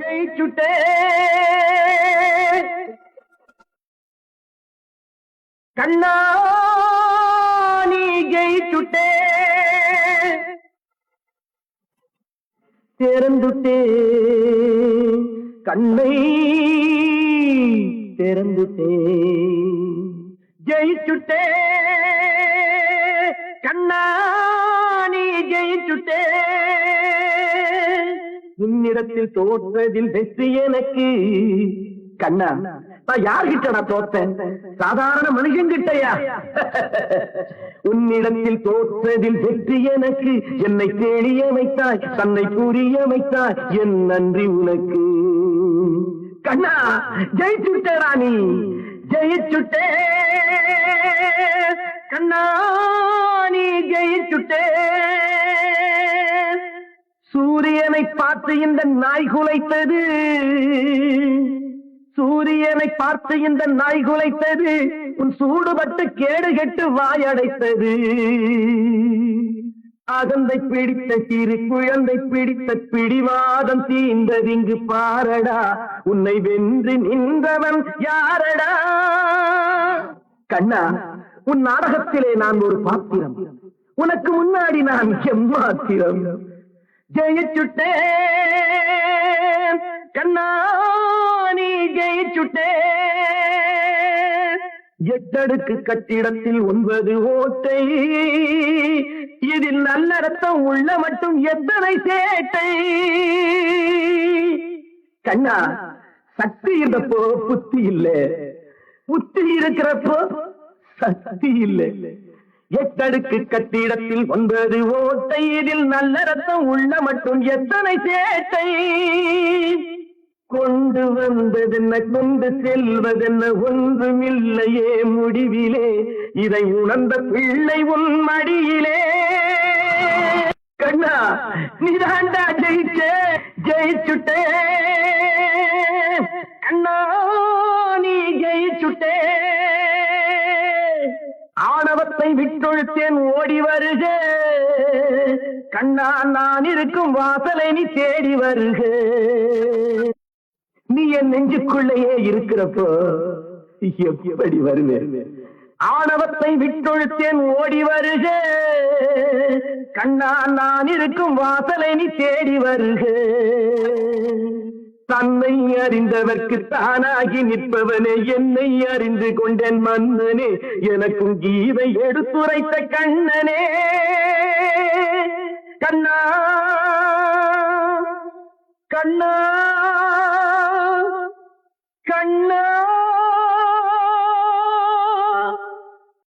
ஜெயிச்சுட்டே கண்ணா நீ ஜெயிச்சுட்டே திறந்துட்டே கண்ணை திறந்துட்டே ஜெயிச்சுட்டே கண்ணா நீ ஜெயிச்சுட்டே உன்னிடத்தில் தோற்றதில் வெற்றி எனக்கு கண்ணா நான் யார்கிட்டடா தோத்தேன் சாதாரண மனுஷங்கிட்டயா உன்னிடத்தில் தோற்றதில் வெற்றி எனக்கு என்னை தேடிய வைத்தாய் தன்னை புரிய வைத்தாய் என் நன்றி உனக்கு கண்ணா ஜெயிச்சுட்டேடா நீ ஜெயிச்சுட்டே கண்ணா நீ ஜெயிச்சுட்டே சூரியனை பார்த்து இந்த நாய் குலைத்தது சூரியனை பார்த்து இந்த நாய் குலைத்தது உன் சூடுபட்டு கேடு கெட்டு வாயடைத்தது அகந்தை பிடித்த சிறு குழந்தை பிடித்த பிடிவாதம் தீண்டதிங்கு பாரடா உன்னை வென்று நின்றவன் யாரடா கண்ணா உன் நாடகத்திலே நான் ஒரு பாத்திரம் உனக்கு முன்னாடி நான் எம்மாத்திரம் ஜெயிச்சுட்டே கண்ணா நீ ஜெயிச்சுட்டே எட்டடுக்கு கட்டிடத்தில் 9 ஓட்டை இதில் நல்ல ரத்தம் உள்ள மட்டும் எத்தனை சேட்டை கண்ணா சக்தி இருந்தப்போ புத்தி இல்ல புத்தி இருக்கிறப்போ சக்தி இல்லை எட்டடுக்கு கட்டிடத்தில் 9 ஓட்டை இதில் நல்ல ரத்தம் உள்ள மட்டும் எத்தனை சேட்டை கொண்டு வந்ததென்ன கொண்டு செல்வதென்ன ஒன்றுமில்லையே முடிவிலே இதை உணர்ந்த பிள்ளை உன் மடியிலே கண்ணா நீதாண்டா ஜெயிச்சே ஜெயிச்சுட்டே கண்ணா நீ ஜெயிச்சுட்டே ஆணவத்தை விட்டொழுத்தேன் ஓடி வருக கண்ணா நான் இருக்கும் வாசலை நீ தேடி வருக நீ என் நெஞ்சுக்குள்ளேயே இருக்கிறப்போ எப்படி வருவேன் ஆணவத்தை விட்டொழுத்தேன் ஓடி வருக கண்ணா நான் இருக்கும் வாசலை நீ தேடி வருக தன்னை அறிந்தவர்க்கு தானாகி நிற்பவனே என்னை அறிந்து கொண்டேன் மன்னனே எனக்கும் கீதை எடுத்துரைத்த கண்ணனே கண்ணா கண்ணா கண்ணா